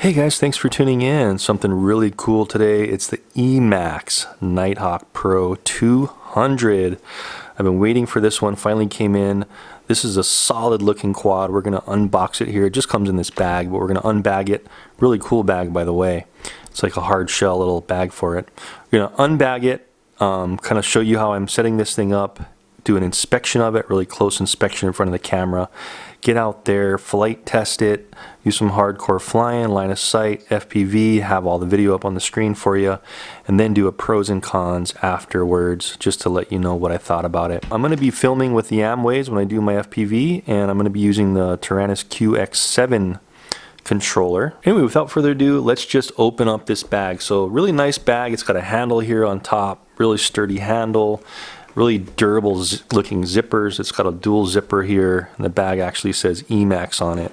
Hey guys, thanks for tuning in. Something really cool today. It's the EMAX NightHawk Pro 200. I've been waiting for this one, finally came in. This is a solid looking quad. We're going to unbox it here. It just comes in this bag, but we're going to unbag it. Really cool bag, by the way. It's like a hard shell little bag for it. We're going to unbag it, kind of show you how I'm setting this thing up, do an inspection of it, really close inspection in front of the camera. Get out there, flight test it, use some hardcore flying, line of sight, FPV, have all the video up on the screen for you, and then do a pros and cons afterwards just to let you know what I thought about it. I'm going to be filming with the Amways when I do my FPV, and I'm going to be using the Taranis QX7 controller. Anyway, without further ado, let's just open up this bag. So really nice bag. It's got a handle here on top, really sturdy handle. Really durable looking zippers. It's got a dual zipper here, and the bag actually says EMAX on it.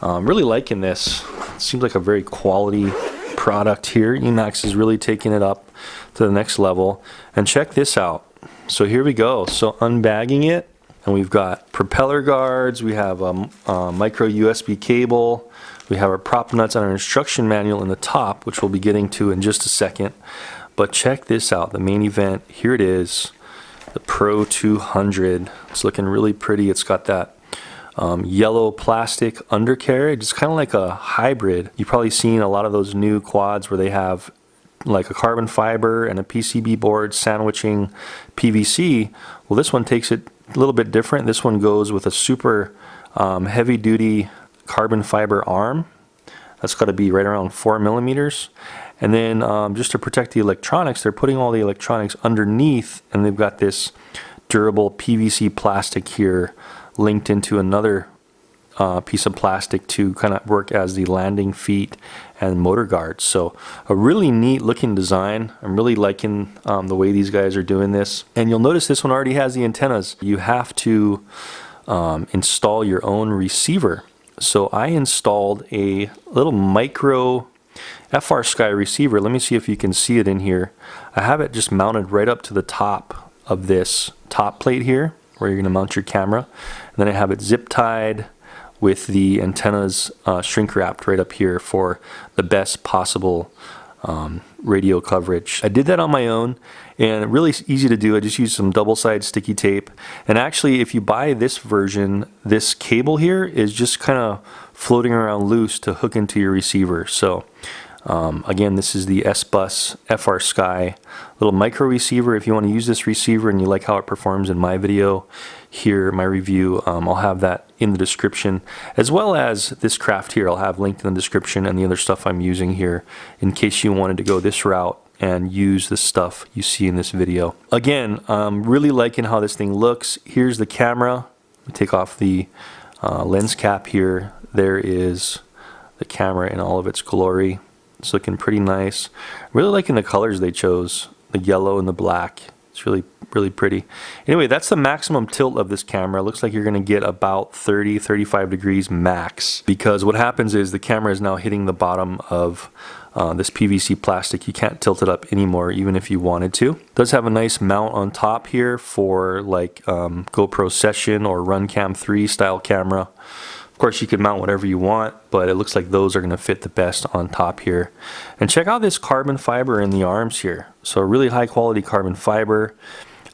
Really liking this. It seems like a very quality product here. EMAX is really taking it up to the next level. And check this out. So here we go. So unbagging it, and we've got propeller guards. We have a micro USB cable. We have our prop nuts and our instruction manual in the top, which we'll be getting to in just a second. But check this out. The main event. Here it is. The Pro 200. It's looking really pretty. It's got that yellow plastic undercarriage. It's kind of like a hybrid. You've probably seen a lot of those new quads where they have like a carbon fiber and a PCB board sandwiching PVC. Well, this one takes it a little bit different. This one goes with a super heavy duty carbon fiber arm. That's got to be right around 4 millimeters. And then just to protect the electronics, they're putting all the electronics underneath, and they've got this durable PVC plastic here linked into another piece of plastic to kind of work as the landing feet and motor guards. So a really neat looking design. I'm really liking the way these guys are doing this. And you'll notice this one already has the antennas. You have to install your own receiver. So I installed a little micro FrSky receiver. Let me see if you can see it in here. I have it just mounted right up to the top of this top plate here where you're going to mount your camera. And then I have it zip tied with the antennas shrink wrapped right up here for the best possible radio coverage. I did that on my own, and really easy to do. I just used some double-sided sticky tape. And actually, if you buy this version, this cable here is just kind of floating around loose to hook into your receiver. So again, this is the S-Bus FrSky little micro receiver. If you want to use this receiver and you like how it performs in my video here, my review, I'll have that in the description, as well as this craft here. I'll have linked in the description and the other stuff I'm using here in case you wanted to go this route and use the stuff you see in this video. Again, I'm really liking how this thing looks. Here's the camera. Let me take off the lens cap here. There is the camera in all of its glory. It's looking pretty nice. Really liking the colors they chose, the yellow and the black. It's really pretty. Anyway, that's the maximum tilt of this camera. It looks like you're going to get about 30-35 degrees max, because what happens is the camera is now hitting the bottom of this PVC plastic. You can't tilt it up anymore even if you wanted to. It does have a nice mount on top here for like GoPro Session or RunCam 3 style camera. Of course, you can mount whatever you want, but it looks like those are going to fit the best on top here. And check out this carbon fiber in the arms here. So really high quality carbon fiber.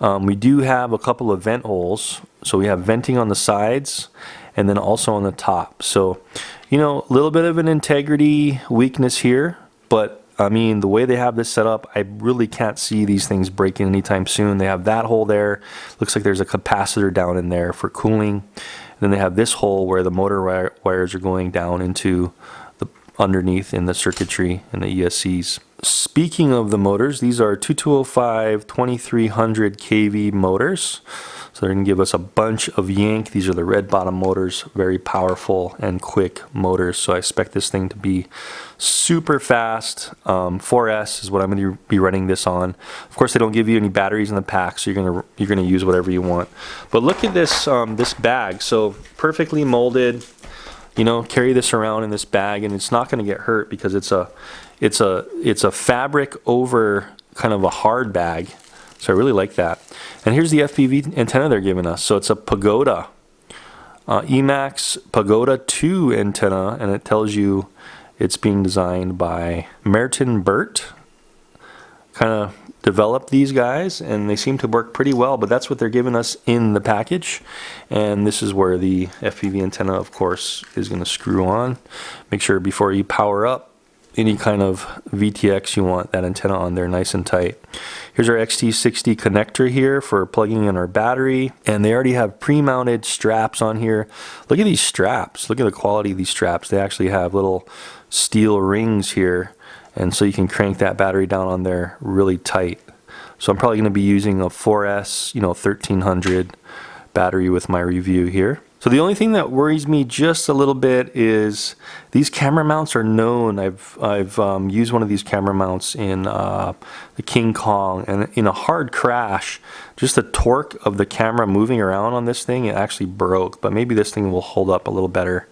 We do have a couple of vent holes. So we have venting on the sides and then also on the top. So, you know, a little bit of an integrity weakness here, but I mean, the way they have this set up, I really can't see these things breaking anytime soon. They have that hole there. Looks like there's a capacitor down in there for cooling. Then they have this hole where the motor wires are going down into the underneath in the circuitry and the ESCs. Speaking of the motors, these are 2205 2300 kV motors. So they're going to give us a bunch of yank. These are the red bottom motors, very powerful and quick motors. So I expect this thing to be super fast. 4S is what I'm going to be running this on. Of course, they don't give you any batteries in the pack, so you're going to use whatever you want. But look at this this bag. So perfectly molded. You know, carry this around in this bag, and it's not going to get hurt because it's a fabric over kind of a hard bag. So I really like that. And here's the FPV antenna they're giving us. So it's a Pagoda, EMAX Pagoda 2 antenna, and it tells you It's being designed by Merton Burt. Kind of developed these guys, and they seem to work pretty well, but that's what they're giving us in the package. And this is where the FPV antenna, of course, is going to screw on. Make sure before you power up any kind of VTX, you want that antenna on there nice and tight. Here's our XT60 connector here for plugging in our battery, and they already have pre-mounted straps on here. Look at these straps. Look at the quality of these straps. They actually have little steel rings here, and so you can crank that battery down on there really tight. So I'm probably going to be using a 4S, 1300 battery with my review here. So the only thing that worries me just a little bit is these camera mounts are known. I've used one of these camera mounts in the King Kong, and in a hard crash, just the torque of the camera moving around on this thing, it actually broke. But maybe this thing will hold up a little better.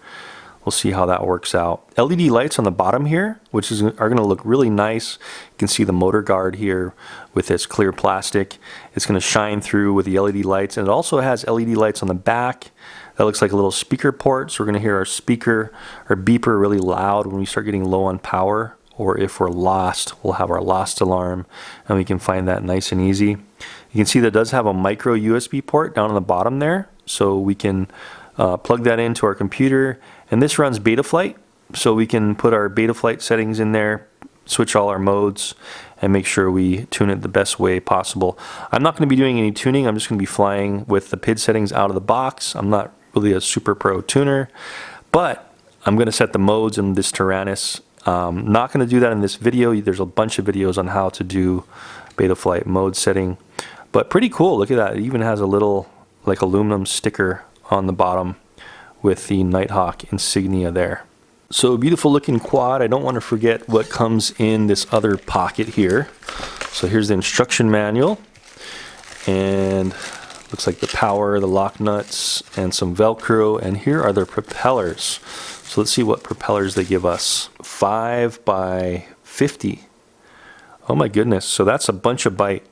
We'll see how that works out. LED lights on the bottom here, which are going to look really nice. You can see the motor guard here with this clear plastic. It's going to shine through with the LED lights, and it also has LED lights on the back. That looks like a little speaker port, so we're going to hear our speaker, our beeper really loud when we start getting low on power, or if we're lost, we'll have our lost alarm, and we can find that nice and easy. You can see that it does have a micro USB port down on the bottom there, so we can plug that into our computer, and this runs Betaflight, so we can put our Betaflight settings in there, switch all our modes, and make sure we tune it the best way possible. I'm not going to be doing any tuning. I'm just going to be flying with the PID settings out of the box. I'm not really a super pro tuner, but I'm going to set the modes in this Tyrannus. Not going to do that in this video. There's a bunch of videos on how to do Betaflight mode setting, but pretty cool. Look at that. It even has a little like aluminum sticker on the bottom with the NightHawk insignia there. So beautiful looking quad. I don't want to forget what comes in this other pocket here. So here's the instruction manual, and looks like the power, the lock nuts, and some Velcro, and here are the propellers. So let's see what propellers they give us. 5 by 50. Oh my goodness, so that's a bunch of bite.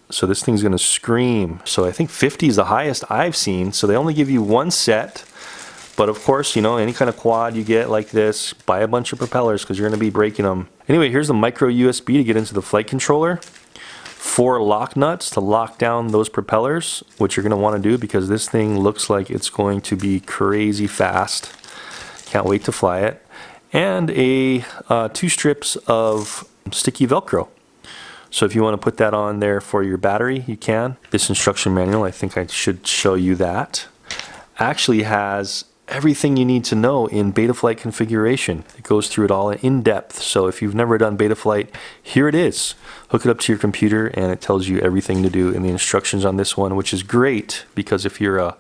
So this thing's gonna scream. So I think 50 is the highest I've seen. So they only give you one set. But of course, any kind of quad you get like this, buy a bunch of propellers because you're going to be breaking them. Anyway, here's the micro USB to get into the flight controller. 4 lock nuts to lock down those propellers, which you're going to want to do because this thing looks like it's going to be crazy fast. Can't wait to fly it. And 2 strips of sticky Velcro. So if you want to put that on there for your battery, you can. This instruction manual, I think I should show you that, actually has everything you need to know in Betaflight configuration. It goes through it all in depth. So if you've never done Betaflight, here it is. Hook it up to your computer and it tells you everything to do in the instructions on this one, which is great because if you're a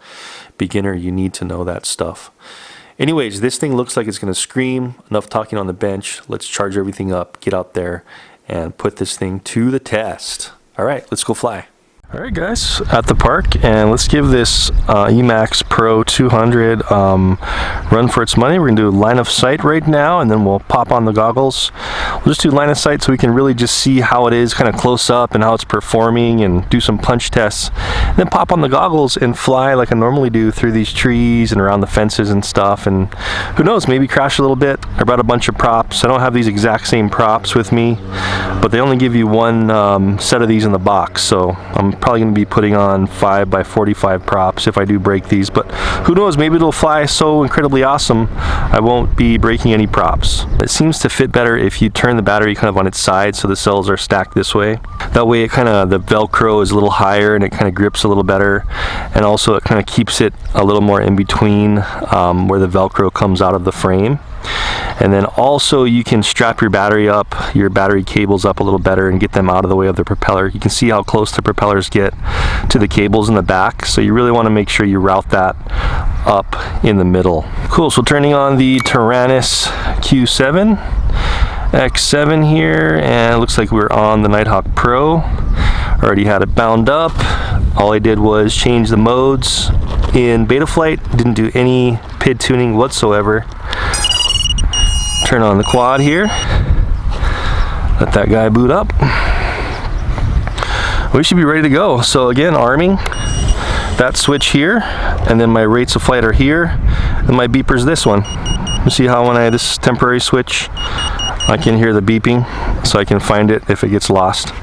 beginner, you need to know that stuff. Anyways, this thing looks like it's going to scream. Enough talking on the bench. Let's charge everything up, get out there, and put this thing to the test. All right, let's go fly. All right, guys, at the park, and let's give this EMAX Pro 200 run for its money. We're gonna do line of sight right now, and then we'll pop on the goggles. We'll just do line of sight so we can really just see how it is kind of close up and how it's performing, and do some punch tests. And then pop on the goggles and fly like I normally do through these trees and around the fences and stuff. And who knows, maybe crash a little bit. I brought a bunch of props. I don't have these exact same props with me, but they only give you one set of these in the box, so I'm probably going to be putting on 5 by 45 props if I do break these, but who knows, maybe it'll fly so incredibly awesome I won't be breaking any props. It seems to fit better if you turn the battery kind of on its side so the cells are stacked this way. That way the Velcro is a little higher and it kind of grips a little better, and also it kind of keeps it a little more in between where the Velcro comes out of the frame. And then also you can strap your battery cables up a little better and get them out of the way of the propeller. You can see how close the propellers get to the cables in the back, so you really want to make sure you route that up in the middle. Cool, so turning on the Tyrannus Q7 X7 here, and it looks like we're on the NightHawk Pro. Already had it bound up. All I did was change the modes in Betaflight, didn't do any PID tuning whatsoever. Turn on the quad here, let that guy boot up. We should be ready to go. So again, arming, that switch here, and then my rates of flight are here, and my beeper's this one. You see how when I have this temporary switch, I can hear the beeping, so I can find it if it gets lost.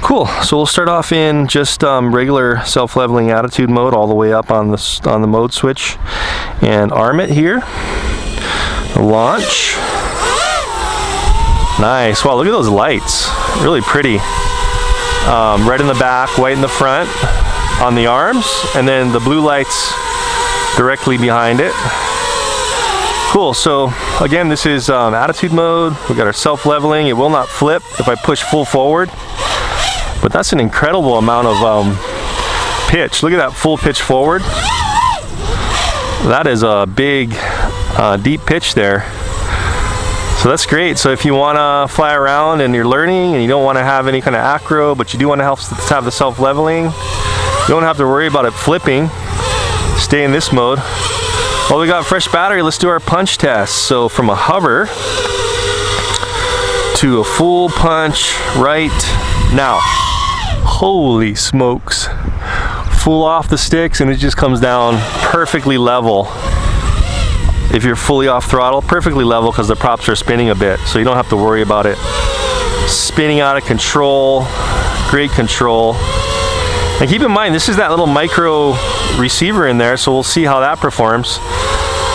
Cool. So we'll start off in just regular self-leveling attitude mode all the way up on the mode switch, and arm it here. Launch. Nice. Wow, look at those lights. Really pretty. Red in the back, white in the front on the arms, and then the blue lights directly behind it. Cool. So again, this is attitude mode. We got our self-leveling. It will not flip if I push full forward, but that's an incredible amount of pitch. Look at that full pitch forward. That is a big deep pitch there. So that's great. So if you want to fly around and you're learning and you don't want to have any kind of acro, but you do want to have the self-leveling, you don't have to worry about it flipping. Stay in this mode. Well, we got fresh battery. Let's do our punch test. So from a hover to a full punch right now. Holy smokes. Full off the sticks and it just comes down perfectly level. If you're fully off throttle, perfectly level because the props are spinning a bit, so you don't have to worry about it spinning out of control. Great control. And keep in mind, this is that little micro receiver in there, so we'll see how that performs.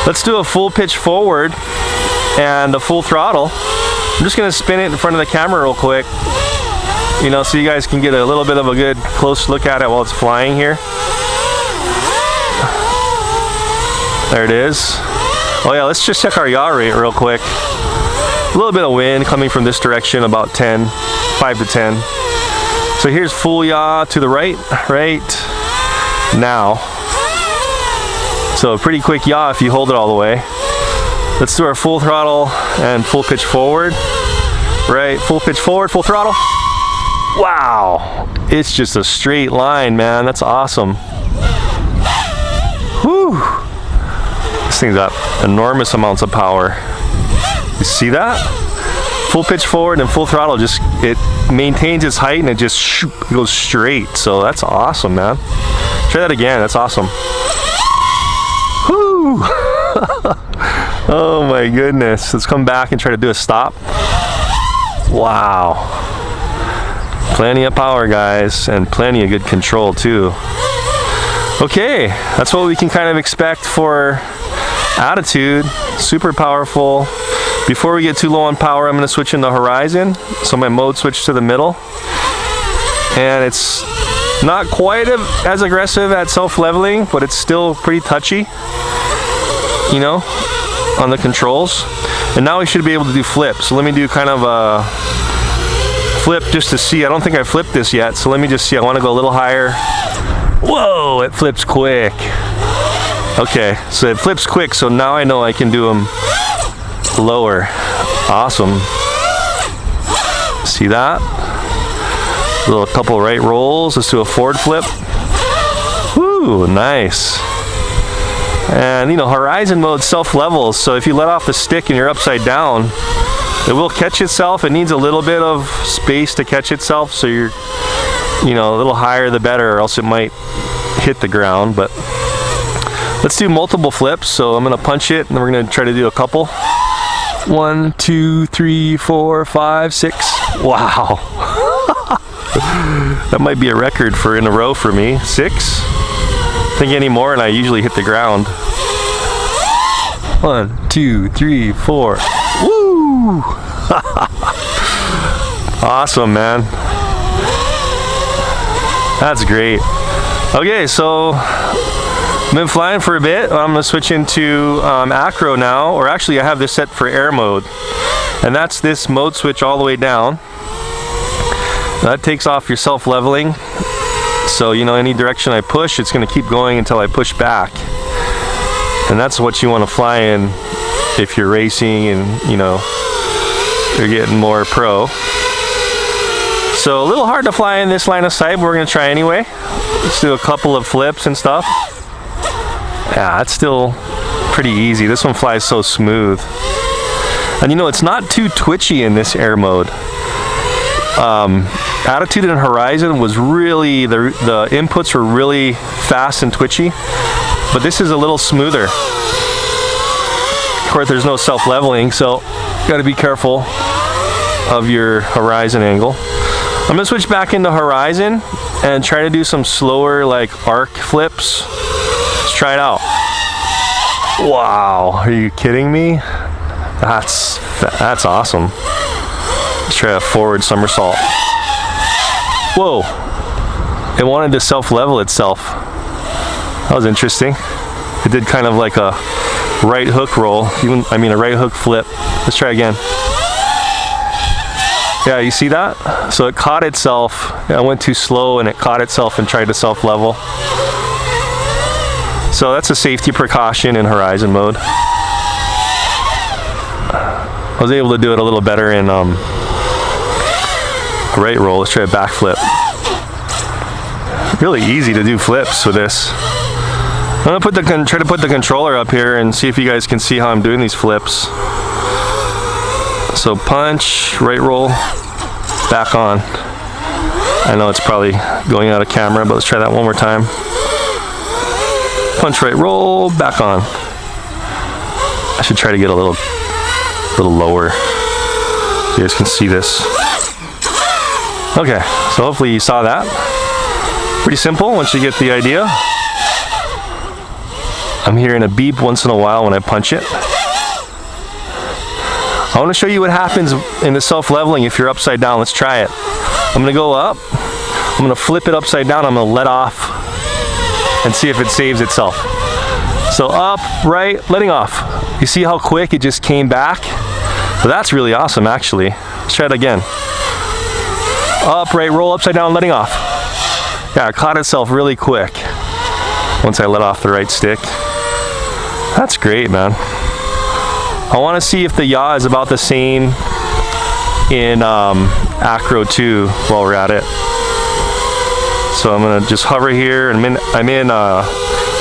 Let's do a full pitch forward and a full throttle. I'm just gonna spin it in front of the camera real quick, you know, so you guys can get a little bit of a good close look at it while it's flying here. There it is. Oh yeah, let's just check our yaw rate real quick. A little bit of wind coming from this direction, about 10, 5 to 10. So here's full yaw to the right now. So a pretty quick yaw if you hold it all the way. Let's do our full throttle and full pitch forward. Right, full pitch forward, full throttle. Wow, it's just a straight line, man. That's awesome. Whew. This thing's got enormous amounts of power. You see that? Full pitch forward and full throttle, just it maintains its height and it just goes straight. So that's awesome, man. Try that again. That's awesome. Whoo! Oh my goodness. Let's come back and try to do a stop. Wow. Plenty of power, guys, and plenty of good control too. Okay, that's what we can kind of expect for attitude. Super powerful. Before we get too low on power, I'm going to switch into horizon. So my mode switch to the middle. And it's not quite as aggressive at self-leveling, but it's still pretty touchy, you know, on the controls. And now we should be able to do flips. So let me do kind of a flip just to see. I don't think I flipped this yet, so let me just see. I want to go a little higher. Whoa, it flips quick. Okay, so it flips quick, so now I know I can do them lower. Awesome. See that? A little couple right rolls. Let's do a forward flip. Woo, nice. And you know, horizon mode self-levels, so if you let off the stick and you're upside down, it will catch itself. It needs a little bit of space to catch itself, so you're, you know, a little higher the better, or else it might hit the ground. But let's do multiple flips. So I'm gonna punch it and then we're gonna try to do a couple. 1, 2, 3, 4, 5, 6. Wow. That might be a record for in a row for me. 6. I think any more and I usually hit the ground. 1, 2, 3, 4. Woo! Awesome, man. That's great. Okay, so I've been flying for a bit. I'm gonna switch into acro now, or actually I have this set for air mode, and that's this mode switch all the way down. That takes off your self-leveling, so you know, any direction I push, it's gonna keep going until I push back. And that's what you want to fly in if you're racing and you know, you're getting more pro. So a little hard to fly in this line of sight, but we're gonna try anyway. Let's do a couple of flips and stuff. Yeah, it's still pretty easy. This one flies so smooth. And you know, it's not too twitchy in this air mode. Attitude and horizon was really, the inputs were really fast and twitchy, but this is a little smoother. Of course, there's no self-leveling, so you got to be careful of your horizon angle. I'm gonna switch back into horizon and try to do some slower, like arc flips. Let's try it out. Wow, are you kidding me? That's awesome. Let's try a forward somersault. Whoa, it wanted to self-level itself. That was interesting. It did kind of like a right hook roll, a right hook flip. Let's try again. Yeah, you see that? So it caught itself. I went too slow and it caught itself and tried to self-level. So that's a safety precaution in horizon mode. I was able to do it a little better in right roll. Let's try a back flip. Really easy to do flips with this. I'm gonna try to put the controller up here and see if you guys can see how I'm doing these flips. So punch, right roll, back on. I know it's probably going out of camera, but let's try that one more time. Punch, right roll, back on. I should try to get a little lower so you guys can see this. Okay, so hopefully you saw that. Pretty simple once you get the idea. I'm hearing a beep once in a while when I punch it. I want to show you what happens in the self-leveling if you're upside down. Let's try it. I'm going to go up. I'm going to flip it upside down. I'm going to let off and see if it saves itself. So up, right, letting off. You see how quick it just came back? So that's really awesome, actually. Let's try it again. Up, right, roll, upside down, letting off. Yeah, it caught itself really quick once I let off the right stick. That's great, man. I want to see if the yaw is about the same in Acro 2 while we're at it. So I'm going to just hover here, and I'm in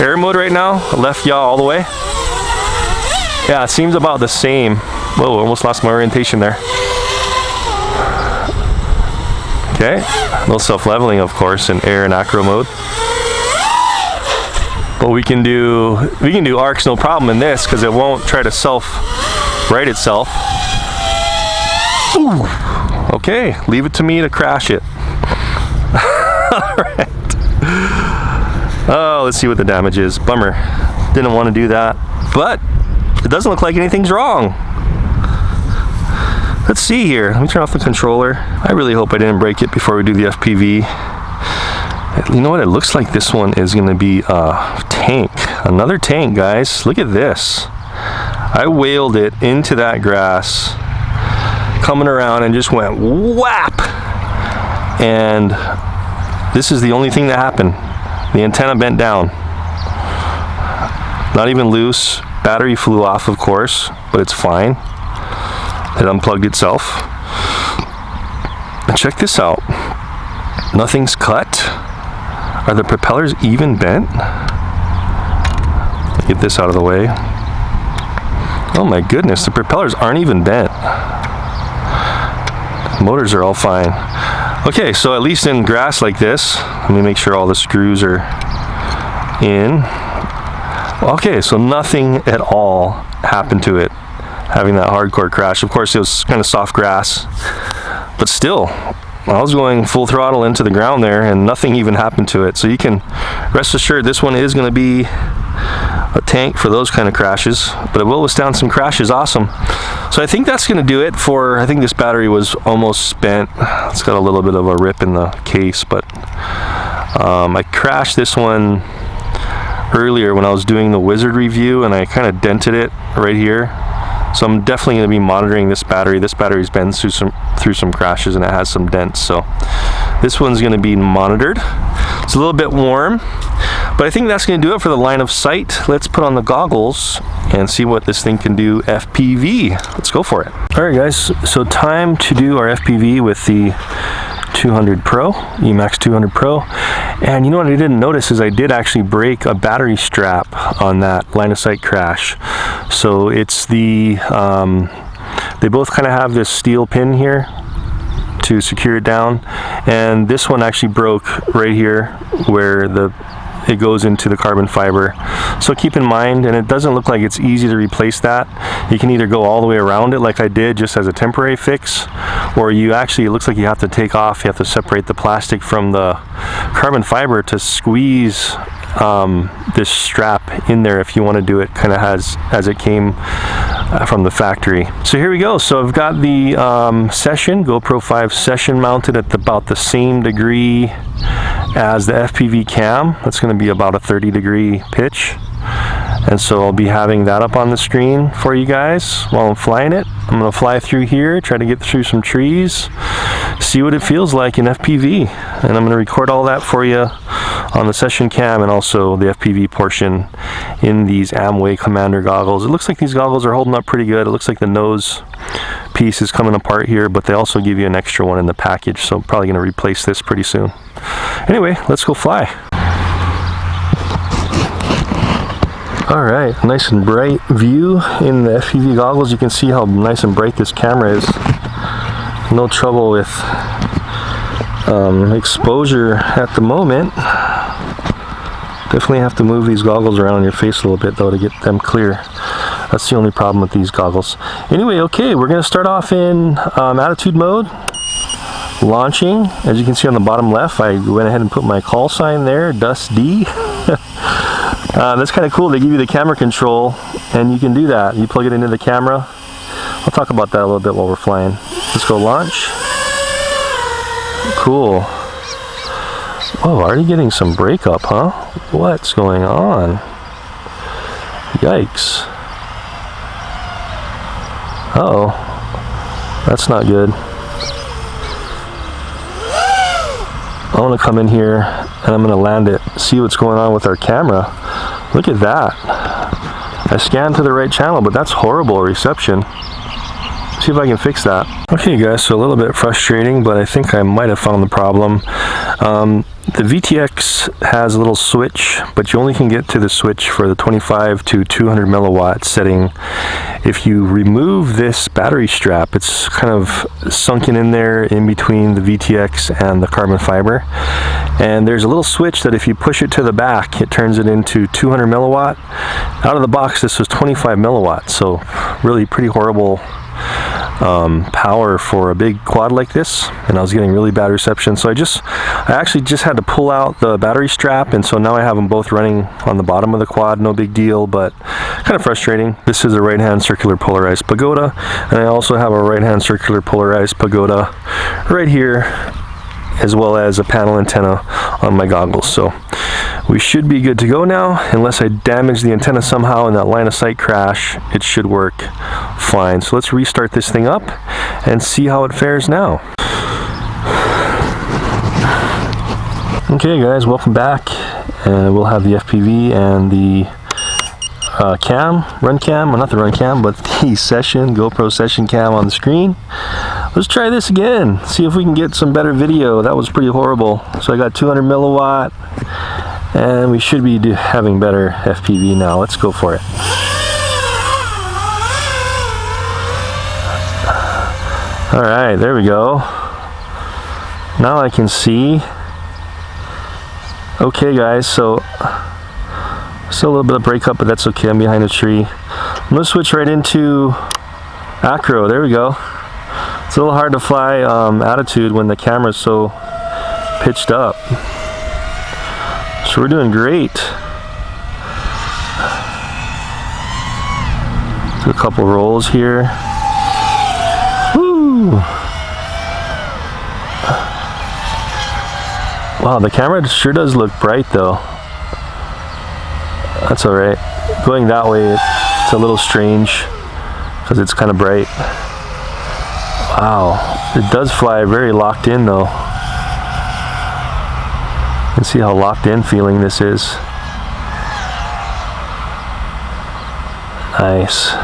air mode right now, left yaw all the way. Yeah, it seems about the same. Whoa, almost lost my orientation there. Okay, no self-leveling, of course, in air and acro mode. But we can do arcs no problem in this because it won't try to self-right itself. Ooh. Okay, leave it to me to crash it. Alright. Oh, let's see what the damage is. Bummer. Didn't want to do that. But it doesn't look like anything's wrong. Let's see here. Let me turn off the controller. I really hope I didn't break it before we do the FPV. You know what? It looks like this one is going to be a tank. Another tank, guys. Look at this. I whaled it into that grass, coming around and just went whap. And this is the only thing that happened. The antenna bent down. Not even loose. Battery flew off, of course, but it's fine. It unplugged itself. And check this out. Nothing's cut. Are the propellers even bent? Get this out of the way. Oh my goodness, the propellers aren't even bent. Motors are all fine. Okay, so at least in grass like this, let me make sure all the screws are in. Okay, so nothing at all happened to it having that hardcore crash. Of course, it was kind of soft grass, but still, I was going full throttle into the ground there and nothing even happened to it. So you can rest assured this one is going to be a tank for those kind of crashes, but it will withstand some crashes. Awesome. So I think that's going to do it for, I think this battery was almost spent. It's got a little bit of a rip in the case, but I crashed this one earlier when I was doing the Wizard review and I kind of dented it right here. So I'm definitely going to be monitoring this battery. This battery's been through some crashes and it has some dents. So this one's going to be monitored. It's a little bit warm, but I think that's going to do it for the line of sight. Let's put on the goggles and see what this thing can do FPV. Let's go for it. All right, guys. So time to do our FPV with the 200 Pro, EMAX 200 Pro. And you know what I didn't notice is I did actually break a battery strap on that line of sight crash. So it's the, they both kind of have this steel pin here to secure it down. And this one actually broke right here where the it goes into the carbon fiber. So keep in mind, and it doesn't look like it's easy to replace that. You can either go all the way around it like I did just as a temporary fix, or you actually, it looks like you have to take off, you have to separate the plastic from the carbon fiber to squeeze this strap in there if you want to do it kind of as it came from the factory. So here we go. So I've got the GoPro 5 Session mounted at about the same degree as the FPV cam. That's going to be about a 30-degree pitch. And so I'll be having that up on the screen for you guys while I'm flying it. I'm going to fly through here, try to get through some trees, see what it feels like in FPV. And I'm going to record all that for you on the Session cam and also the FPV portion in these Amway Commander goggles. It looks like these goggles are holding up pretty good. It looks like the nose piece is coming apart here, but they also give you an extra one in the package. So I'm probably going to replace this pretty soon. Anyway, let's go fly. Alright, nice and bright view in the FPV goggles. You can see how nice and bright this camera is. No trouble with exposure at the moment. Definitely have to move these goggles around your face a little bit though to get them clear. That's the only problem with these goggles. Anyway, okay, we're going to start off in attitude mode. Launching. As you can see on the bottom left, I went ahead and put my call sign there, Dusty. That's kind of cool. They give you the camera control and you can do that. You plug it into the camera. I'll talk about that a little bit while we're flying. Let's go launch. Cool. Whoa, already getting some breakup, huh? What's going on? Yikes. Uh-oh. That's not good. I want to come in here and I'm going to land it, see what's going on with our camera. Look at that. I scanned to the right channel, but that's horrible reception. See if I can fix that. Okay guys, so a little bit frustrating, but I think I might have found the problem. The VTX has a little switch, but you only can get to the switch for the 25 to 200 milliwatt setting. If you remove this battery strap, it's kind of sunken in there in between the VTX and the carbon fiber. And there's a little switch that if you push it to the back, it turns it into 200 milliwatt. Out of the box, this was 25 milliwatt, so really pretty horrible power for a big quad like this, and I was getting really bad reception, so I actually just had to pull out the battery strap, and so now I have them both running on the bottom of the quad. No big deal, but kind of frustrating. This is a right hand circular polarized pagoda, and I also have a right hand circular polarized pagoda right here, as well as a panel antenna on my goggles. So we should be good to go now, unless I damage the antenna somehow in that line of sight crash. It should work fine. So let's restart this thing up and see how it fares now. Okay guys, welcome back. We'll have the FPV and the run cam, well, not the run cam, but the Session, GoPro Session cam on the screen. Let's try this again, see if we can get some better video. That was pretty horrible. So I got 200 milliwatt, and we should be having better FPV now. Let's go for it. Alright, there we go. Now I can see. Okay guys, so still a little bit of breakup, but that's okay. I'm behind a tree. I'm going to switch right into acro. There we go. It's a little hard to fly attitude when the camera's so pitched up. So we're doing great. Do a couple rolls here. Woo! Wow, the camera sure does look bright though. That's alright. Going that way, it's a little strange because it's kind of bright. Wow, it does fly very locked in though. You can see how locked in feeling this is. Nice.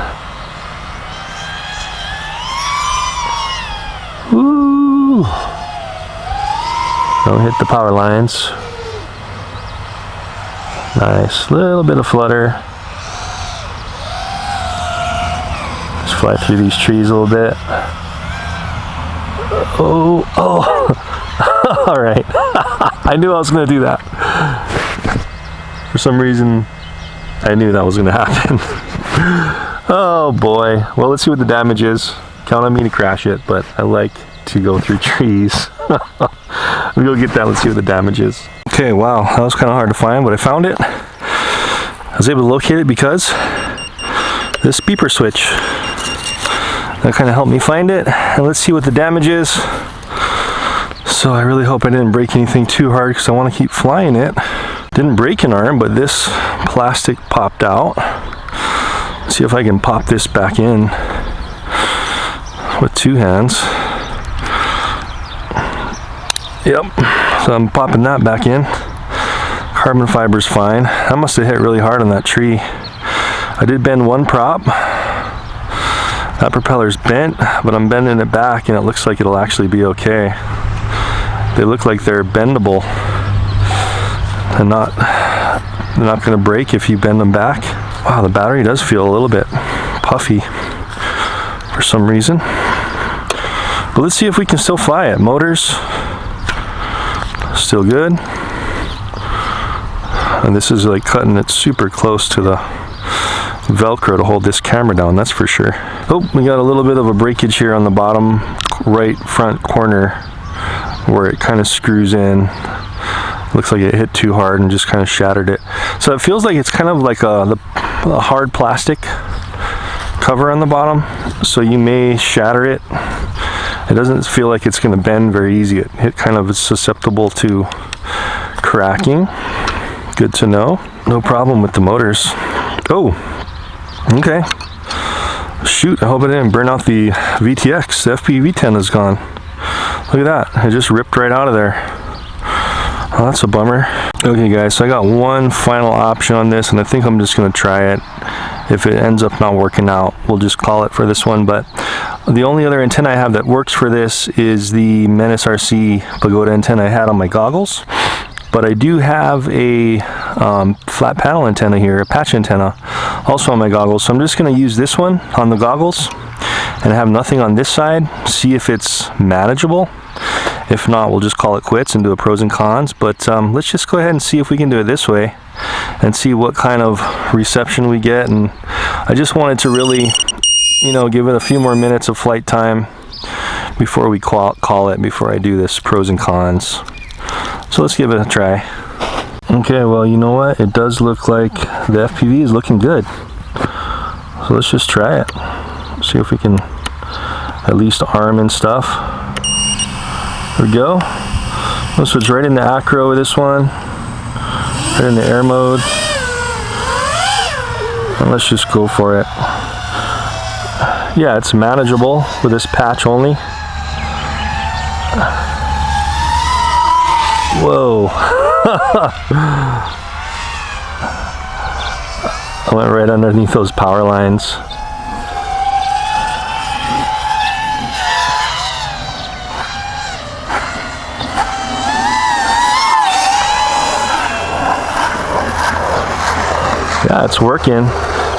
Woo! Don't hit the power lines. Nice. Little bit of flutter. Just fly through these trees a little bit. Oh. All right. I knew I was going to do that. For some reason, I knew that was gonna happen. Oh boy. Well, let's see what the damage is. Count on me to crash it, but I like to go through trees. We'll get that, let's see what the damage is. Okay, wow, that was kind of hard to find, but I found it. I was able to locate it because this beeper switch. That kind of helped me find it. And let's see what the damage is. So I really hope I didn't break anything too hard because I want to keep flying it. Didn't break an arm, but this plastic popped out. Let's see if I can pop this back in with two hands. Yep, so I'm popping that back in. Carbon fiber's fine. That must have hit really hard on that tree. I did bend one prop. That propeller's bent, but I'm bending it back and it looks like it'll actually be okay. They look like they're bendable and they're not gonna break if you bend them back. Wow, the battery does feel a little bit puffy for some reason. But let's see if we can still fly it. Motors, still good. And this is like cutting it super close to the Velcro to hold this camera down, that's for sure. Oh, we got a little bit of a breakage here on the bottom right front corner where it kind of screws in. Looks like it hit too hard and just kind of shattered it. So it feels like it's kind of like a hard plastic cover on the bottom, so you may shatter it. It doesn't feel like it's going to bend very easy. It kind of is susceptible to cracking. Good to know. No problem with the motors. Oh, okay. Shoot, I hope I didn't burn out the VTX. The FPV 10 is gone. Look at that. It just ripped right out of there. Oh, that's a bummer. Okay guys, so I got one final option on this and I think I'm just going to try it. If it ends up not working out, we'll just call it for this one. But the only other antenna I have that works for this is the Menace RC Pagoda antenna I had on my goggles. But I do have a flat panel antenna here, a patch antenna, also on my goggles. So I'm just going to use this one on the goggles and have nothing on this side, see if it's manageable. If not, we'll just call it quits and do a pros and cons. But let's just go ahead and see if we can do it this way and see what kind of reception we get. And I just wanted to really, you know, give it a few more minutes of flight time before we call it, before I do this pros and cons. So let's give it a try. Okay, well, you know what? It does look like the FPV is looking good. So let's just try it. See if we can at least arm and stuff. There we go. We'll switch right into acro with this one. Right into air mode. And let's just go for it. Yeah, it's manageable with this patch only. Whoa. I went right underneath those power lines. Yeah, it's working.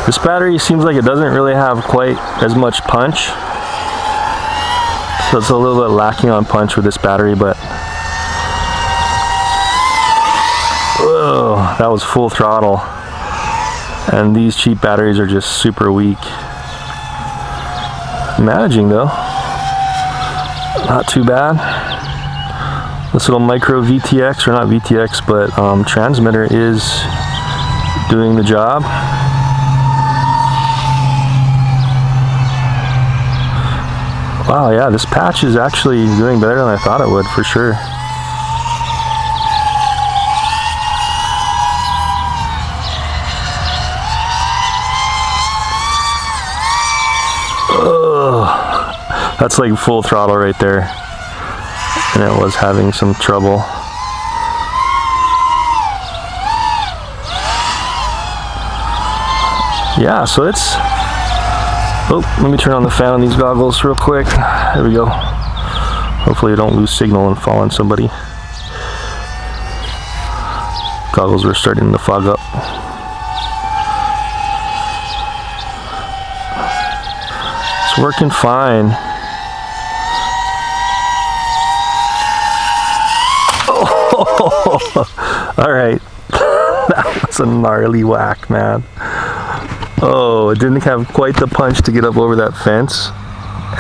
This battery seems like it doesn't really have quite as much punch. So it's a little bit lacking on punch with this battery, but whoa, that was full throttle. And these cheap batteries are just super weak. Managing though. Not too bad. This little micro VTX, or not VTX, but transmitter is doing the job. Wow, yeah, this patch is actually doing better than I thought it would, for sure. Oh, that's like full throttle right there. And it was having some trouble. Yeah, so it's, oh, let me turn on the fan on these goggles real quick. There we go. Hopefully I don't lose signal and fall on somebody. Goggles are starting to fog up. It's working fine. Oh, all right. That was a gnarly whack, man. Oh, it didn't have quite the punch to get up over that fence,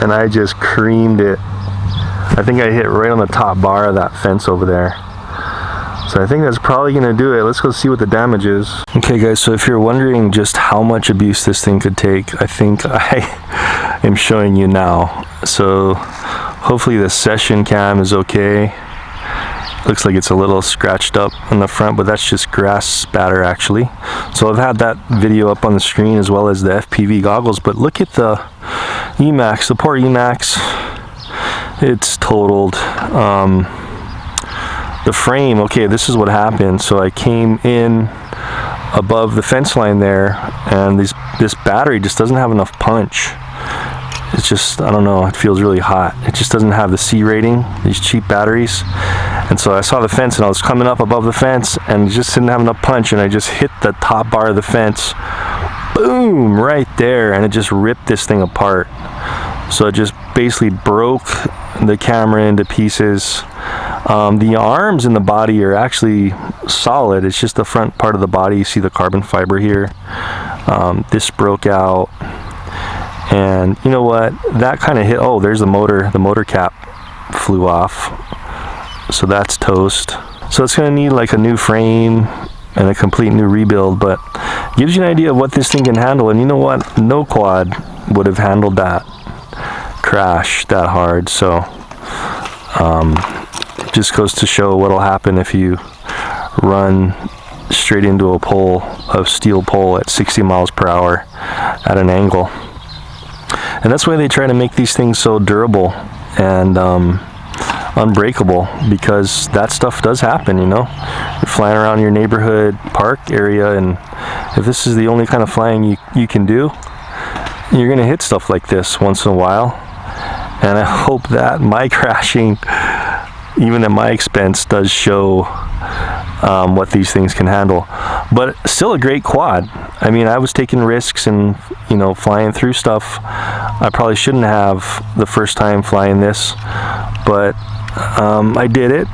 and I just creamed it. I think I hit right on the top bar of that fence over there. So I think that's probably gonna do it. Let's go see what the damage is. Okay guys, so if you're wondering just how much abuse this thing could take, I think I am showing you now. So hopefully the session cam is okay. Looks like it's a little scratched up in the front, but that's just grass spatter actually. So I've had that video up on the screen as well as the FPV goggles, but look at the EMAX, the poor EMAX. It's totaled. The frame, okay, this is what happened. So I came in above the fence line there, and this battery just doesn't have enough punch. It's just, I don't know, it feels really hot. It just doesn't have the C rating, these cheap batteries. And so I saw the fence and I was coming up above the fence and it just didn't have enough punch, and I just hit the top bar of the fence, boom, right there, and it just ripped this thing apart. So it just basically broke the camera into pieces. The arms and the body are actually solid. It's just the front part of the body. You see the carbon fiber here. This broke out. And you know what? That kind of hit. Oh, there's the motor cap flew off. So that's toast. So it's going to need like a new frame and a complete new rebuild, but it gives you an idea of what this thing can handle. And you know what? No quad would have handled that crash that hard. So just goes to show what'll happen if you run straight into a steel pole at 60 miles per hour at an angle. And that's why they try to make these things so durable and unbreakable, because that stuff does happen, you know. You're flying around your neighborhood park area, and if this is the only kind of flying you can do, you're gonna hit stuff like this once in a while. And I hope that my crashing, even at my expense, does show what these things can handle. But still a great quad. I mean, I was taking risks and, you know, flying through stuff I probably shouldn't have the first time flying this, but I did it,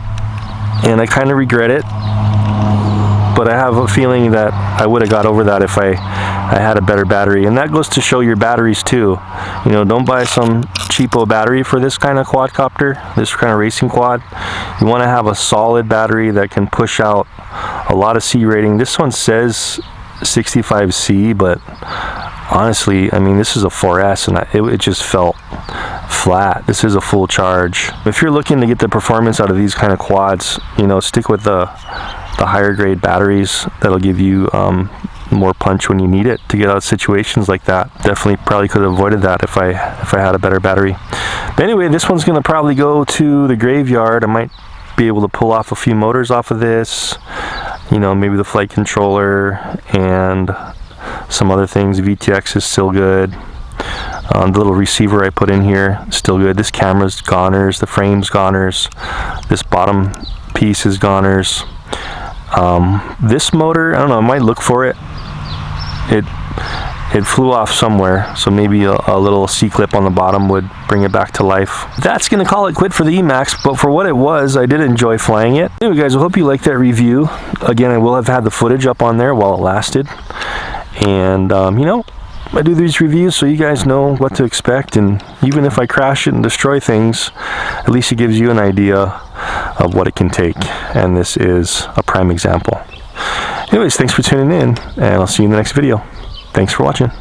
and I kind of regret it. But I have a feeling that I would have got over that if I had a better battery. And that goes to show your batteries too. You know, don't buy some cheapo battery for this kind of quadcopter, this kind of racing quad. You want to have a solid battery that can push out a lot of C rating. This one says 65C, but honestly, I mean, this is a 4S, and it just felt flat. This is a full charge. If you're looking to get the performance out of these kind of quads, you know, stick with the higher grade batteries. That'll give you more punch when you need it to get out of situations like that. Definitely probably could have avoided that if I had a better battery. But anyway, this one's gonna probably go to the graveyard. I might be able to pull off a few motors off of this, you know, maybe the flight controller and some other things. VTX is still good. The little receiver I put in here, still good. This camera's goners, the frame's goners, this bottom piece is goners. This motor, I don't know, I might look for it. It flew off somewhere, so maybe a little C-clip on the bottom would bring it back to life. That's gonna call it quit for the EMAX, but for what it was, I did enjoy flying it. Anyway guys, I hope you liked that review. Again, I will have had the footage up on there while it lasted. And you know, I do these reviews so you guys know what to expect, and even if I crash it and destroy things, at least it gives you an idea of what it can take, and this is a prime example. Anyways, thanks for tuning in, and I'll see you in the next video. Thanks for watching.